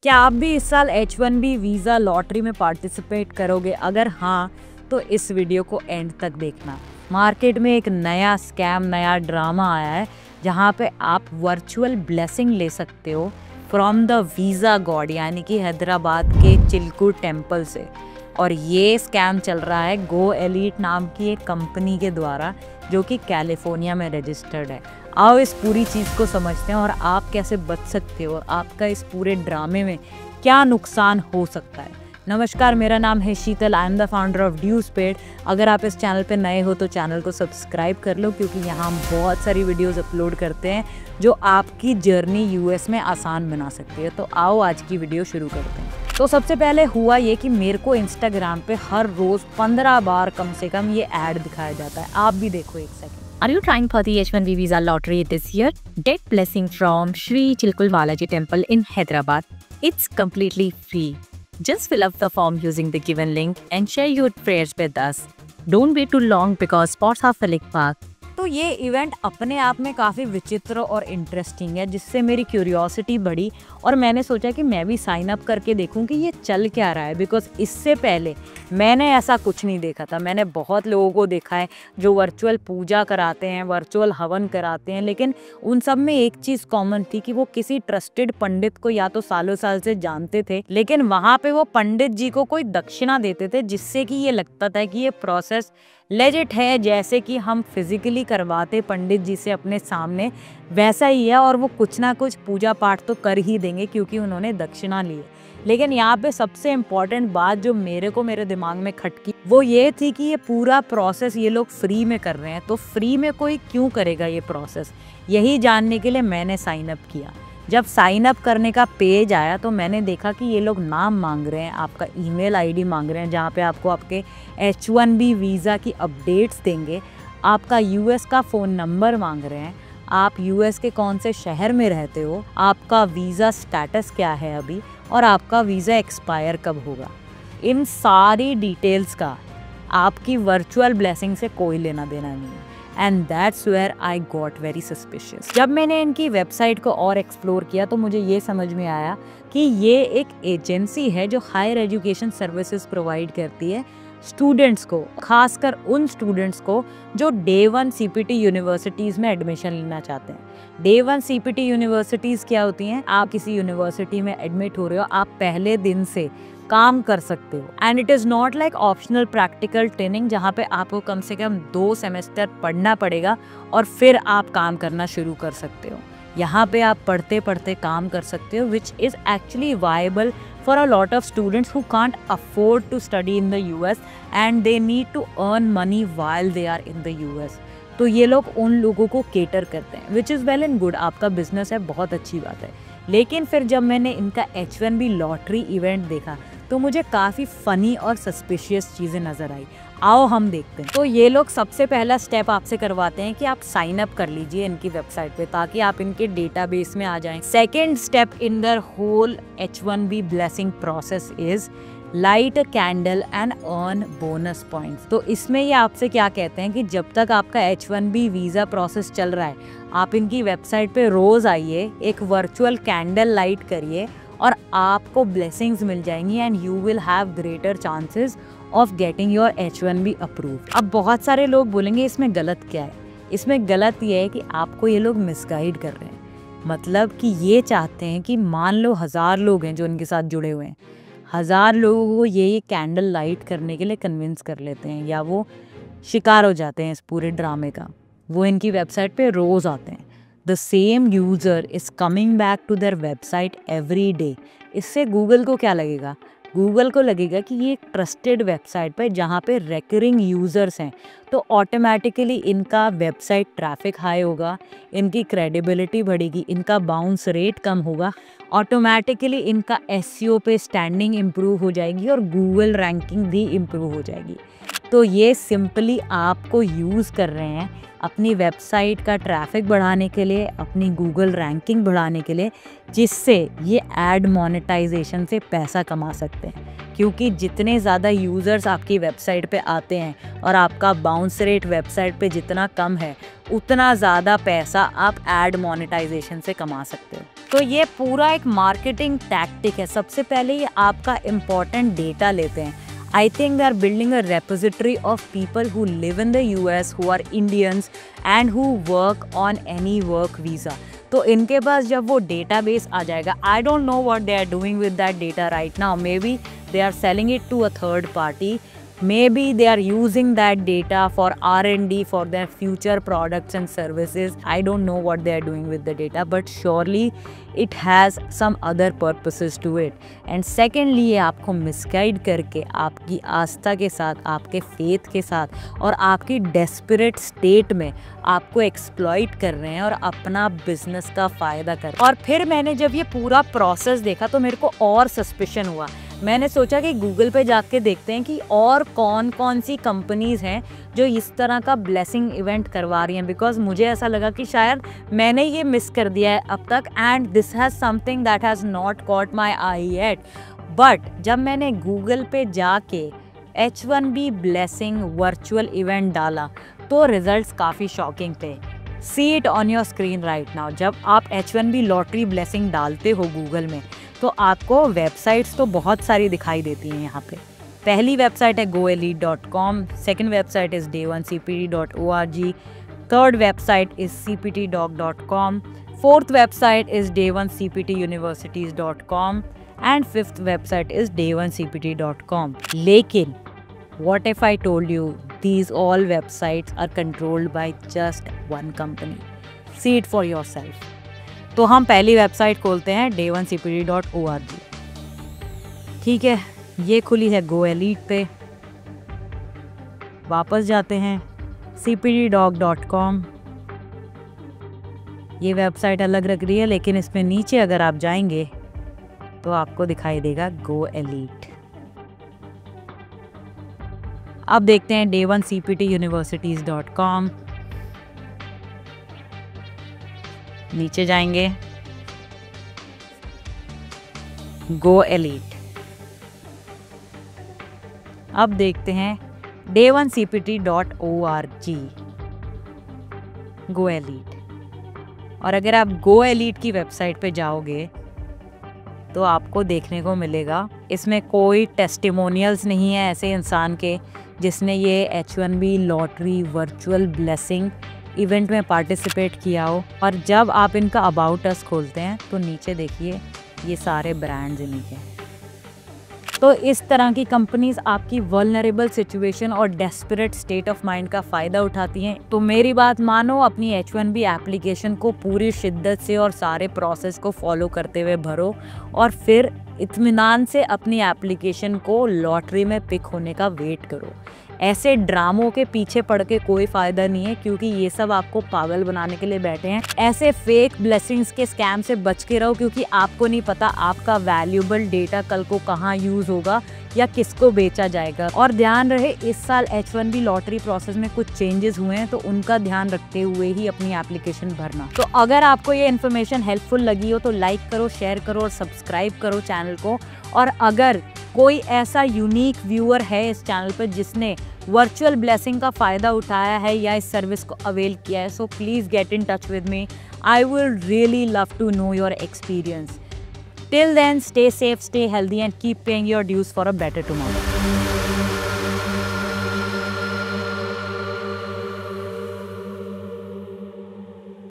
क्या आप भी इस साल H1B वीज़ा लॉटरी में पार्टिसिपेट करोगे? अगर हाँ, तो इस वीडियो को एंड तक देखना। मार्केट में एक नया स्कैम, नया ड्रामा आया है जहाँ पे आप वर्चुअल ब्लेसिंग ले सकते हो फ्रॉम द वीज़ा गॉड, यानी कि हैदराबाद के चिलकू टेम्पल से। और ये स्कैम चल रहा है गो एलीट नाम की एक कंपनी के द्वारा, जो कि कैलिफोर्निया में रजिस्टर्ड है। आओ इस पूरी चीज़ को समझते हैं और आप कैसे बच सकते हो और आपका इस पूरे ड्रामे में क्या नुकसान हो सकता है। नमस्कार, मेरा नाम है Sheetal, I am the founder of ड्यूसपेड। अगर आप इस चैनल पे नए हो तो चैनल को सब्सक्राइब कर लो, क्योंकि यहाँ हम बहुत सारी वीडियोस अपलोड करते हैं जो आपकी जर्नी यूएस में आसान बना सकती है। तो आओ आज की वीडियो शुरू करते हैं। तो सबसे पहले हुआ ये कि मेरे को इंस्टाग्राम पे हर रोज़ 15 बार कम से कम ये ऐड दिखाया जाता है। आप भी देखो एक second. Are you trying for the H1B visa lottery this year? Get blessing from Sri Chilkul Balaji Temple in Hyderabad. It's completely free. Just fill up the form using the given link and share your prayers with us. Don't wait too long because spots are filling fast. तो ये event अपने आप में काफ़ी विचित्र और interesting है, जिससे मेरी क्यूरियोसिटी बढ़ी और मैंने सोचा कि मैं भी साइन अप करके देखूं कि ये चल क्या रहा है। बिकॉज इससे पहले मैंने ऐसा कुछ नहीं देखा था। मैंने बहुत लोगों को देखा है जो वर्चुअल पूजा कराते हैं, वर्चुअल हवन कराते हैं, लेकिन उन सब में एक चीज़ कॉमन थी कि वो किसी ट्रस्टेड पंडित को या तो सालों साल से जानते थे, लेकिन वहाँ पे वो पंडित जी को कोई दक्षिणा देते थे, जिससे कि ये लगता था कि ये प्रोसेस लेजिट है, जैसे कि हम फिजिकली करवाते पंडित जी से अपने सामने वैसा ही है, और वो कुछ ना कुछ पूजा पाठ तो कर ही देंगे क्योंकि उन्होंने दक्षिणा ली है। लेकिन यहाँ पे सबसे इम्पॉर्टेंट बात जो मेरे दिमाग में खटकी वो ये थी कि ये पूरा प्रोसेस ये लोग फ्री में कर रहे हैं। तो फ्री में कोई क्यों करेगा ये प्रोसेस? यही जानने के लिए मैंने साइन अप किया। जब साइन अप करने का पेज आया तो मैंने देखा कि ये लोग नाम मांग रहे हैं, आपका ईमेल आईडी मांग रहे हैं, जहाँ पे आपको आपके H1B वीज़ा की अपडेट्स देंगे, आपका यूएस का फ़ोन नंबर मांग रहे हैं, आप यूएस के कौन से शहर में रहते हो, आपका वीज़ा स्टेटस क्या है अभी, और आपका वीज़ा एक्सपायर कब होगा। इन सारी डिटेल्स का आपकी वर्चुअल ब्लेसिंग से कोई लेना देना नहीं है। And that's where I got very suspicious. जब मैंने इनकी वेबसाइट को और एक्सप्लोर किया तो मुझे ये समझ में आया कि ये एक एजेंसी है जो हायर एजुकेशन सर्विसेज प्रोवाइड करती है स्टूडेंट्स को, खासकर उन स्टूडेंट्स को जो डे 1 CPT यूनिवर्सिटीज़ में एडमिशन लेना चाहते हैं। डे 1 CPT यूनिवर्सिटीज़ क्या होती हैं? आप किसी यूनिवर्सिटी में एडमिट हो रहे हो, आप पहले दिन से काम कर सकते हो। And it is not like optional practical training, जहाँ पे आपको कम से कम 2 सेमेस्टर पढ़ना पड़ेगा और फिर आप काम करना शुरू कर सकते हो। यहाँ पे आप पढ़ते पढ़ते काम कर सकते हो, which is actually viable for a lot of students who can't afford to study in the US and they need to earn money while they are in the US. तो ये लोग उन लोगों को केटर करते हैं, which is well and good. आपका business है, बहुत अच्छी बात है। लेकिन फिर जब मैंने इनका H1B लॉटरी इवेंट देखा तो मुझे काफ़ी फ़नी और सस्पिशियस चीज़ें नज़र आई। आओ हम देखते हैं। तो ये लोग सबसे पहला स्टेप आपसे करवाते हैं कि आप साइन अप कर लीजिए इनकी वेबसाइट पे, ताकि आप इनके डेटाबेस में आ जाएं। Second step in the whole H1B blessing process is light a candle and earn bonus points. तो इसमें ये आपसे क्या कहते हैं कि जब तक आपका H1B वीज़ा प्रोसेस चल रहा है, आप इनकी वेबसाइट पे रोज़ आइए, एक वर्चुअल कैंडल लाइट करिए और आपको ब्लेसिंग्स मिल जाएंगी and you will have greater chances of getting your H1B approved. अब बहुत सारे लोग बोलेंगे इसमें गलत क्या है? इसमें गलत ये है कि आपको ये लोग मिसगाइड कर रहे हैं। मतलब कि ये चाहते हैं कि मान लो 1000 लोग हैं जो इनके साथ जुड़े हुए हैं, 1000 लोगों को ये कैंडल लाइट करने के लिए कन्विंस कर लेते हैं, या वो शिकार हो जाते हैं इस पूरे ड्रामे का। वो इनकी वेबसाइट पे रोज़ आते हैं। The same user is coming back to their website every day. इससे गूगल को क्या लगेगा? गूगल को लगेगा कि ये एक ट्रस्टेड वेबसाइट पर जहाँ पे रेकरिंग यूज़र्स हैं, तो ऑटोमेटिकली इनका वेबसाइट ट्रैफिक हाई होगा, इनकी क्रेडिबिलिटी बढ़ेगी, इनका बाउंस रेट कम होगा, ऑटोमेटिकली इनका SEO पे स्टैंडिंग इम्प्रूव हो जाएगी और गूगल रैंकिंग भी इम्प्रूव हो जाएगी। तो ये सिंपली आपको यूज़ कर रहे हैं अपनी वेबसाइट का ट्रैफिक बढ़ाने के लिए, अपनी गूगल रैंकिंग बढ़ाने के लिए, जिससे ये ऐड मोनेटाइजेशन से पैसा कमा सकते हैं। क्योंकि जितने ज़्यादा यूज़र्स आपकी वेबसाइट पे आते हैं और आपका बाउंस रेट वेबसाइट पे जितना कम है, उतना ज़्यादा पैसा आप ऐड मोनेटाइजेशन से कमा सकते हो। तो ये पूरा एक मार्केटिंग टैक्टिक है। सबसे पहले ये आपका इम्पॉर्टेंट डेटा लेते हैं। I think they are building a repository of people who live in the US, who are Indians and who work on any work visa. तो इनके पास जब वो डेटाबेस आ जाएगा, I don't know what they are doing with that data right now. Maybe they are selling it to a third party. Maybe they are using that data for R&D for their future products and services. I don't know what they are doing with the data, but surely it has some other purposes to it. And secondly, ये आपको misguide करके आपकी आस्था के साथ, आपके faith के साथ और आपकी डेस्परेट स्टेट में आपको एक्सप्लॉइट कर रहे हैं और अपना बिजनेस का फ़ायदा कर रहे हैं। और फिर मैंने जब ये पूरा प्रोसेस देखा तो मेरे को और सस्पिशन हुआ। मैंने सोचा कि गूगल पे जाके देखते हैं कि और कौन कौन सी कंपनीज़ हैं जो इस तरह का ब्लेसिंग इवेंट करवा रही हैं, बिकॉज मुझे ऐसा लगा कि शायद मैंने ये मिस कर दिया है अब तक, and this has something that has not caught my I yet. But जब मैंने गूगल पे जाके H1B ब्लेसिंग वर्चुअल इवेंट डाला तो रिजल्ट्स काफ़ी शॉकिंग थे। See it on your screen right now. जब आप H1B लॉटरी ब्लेसिंग डालते हो गूगल में तो आपको वेबसाइट्स तो बहुत सारी दिखाई देती हैं। यहाँ पे पहली वेबसाइट है goelite.com, second website is day1cpt.org, third website is cptdoc.com, fourth website is day1cptuniversities.com and fifth website is day1cpt.com। लेकिन what if I told you these all websites are controlled by just one company? See it for yourself. तो हम पहली website खोलते हैं day1cpt.org। ठीक है, ये खुली है goelite पे। वापस जाते हैं cptdoc.com। ये वेबसाइट अलग लग रही है, लेकिन इसमें नीचे अगर आप जाएंगे तो आपको दिखाई देगा goelite। अब देखते हैं day1cptuniversities.com। नीचे जाएंगे goelite। अब देखते हैं day1cpt.org, goelite। और अगर आप goelite की वेबसाइट पे जाओगे तो आपको देखने को मिलेगा इसमें कोई टेस्टिमोनियल्स नहीं है ऐसे इंसान के जिसने ये H1B lottery virtual blessing event में पार्टिसिपेट किया हो। और जब आप इनका अबाउट अस खोलते हैं तो नीचे देखिए ये सारे ब्रांड्स इन्हीं के। तो इस तरह की कंपनीज आपकी वल्नरेबल सिचुएशन और डेस्परेट स्टेट ऑफ माइंड का फ़ायदा उठाती हैं। तो मेरी बात मानो, अपनी H1B एप्लीकेशन को पूरी शिद्दत से और सारे प्रोसेस को फॉलो करते हुए भरो और फिर इत्मीनान से अपनी एप्लीकेशन को लॉटरी में पिक होने का वेट करो। ऐसे ड्रामों के पीछे पड़ के कोई फ़ायदा नहीं है, क्योंकि ये सब आपको पागल बनाने के लिए बैठे हैं। ऐसे फेक ब्लेसिंग्स के स्कैम से बच के रहो, क्योंकि आपको नहीं पता आपका वैल्यूएबल डेटा कल को कहाँ यूज़ होगा या किसको बेचा जाएगा। और ध्यान रहे, इस साल H1B लॉटरी प्रोसेस में कुछ चेंजेस हुए हैं, तो उनका ध्यान रखते हुए ही अपनी एप्लीकेशन भरना। तो अगर आपको ये इन्फॉर्मेशन हेल्पफुल लगी हो तो लाइक करो, शेयर करो और सब्सक्राइब करो चैनल को। और अगर कोई ऐसा यूनिक व्यूअर है इस चैनल पर जिसने वर्चुअल ब्लेसिंग का फ़ायदा उठाया है या इस सर्विस को अवेल किया है, so please get in touch with me. I will really love to know your experience. Till then, stay safe, stay healthy and keep paying your dues for a better tomorrow.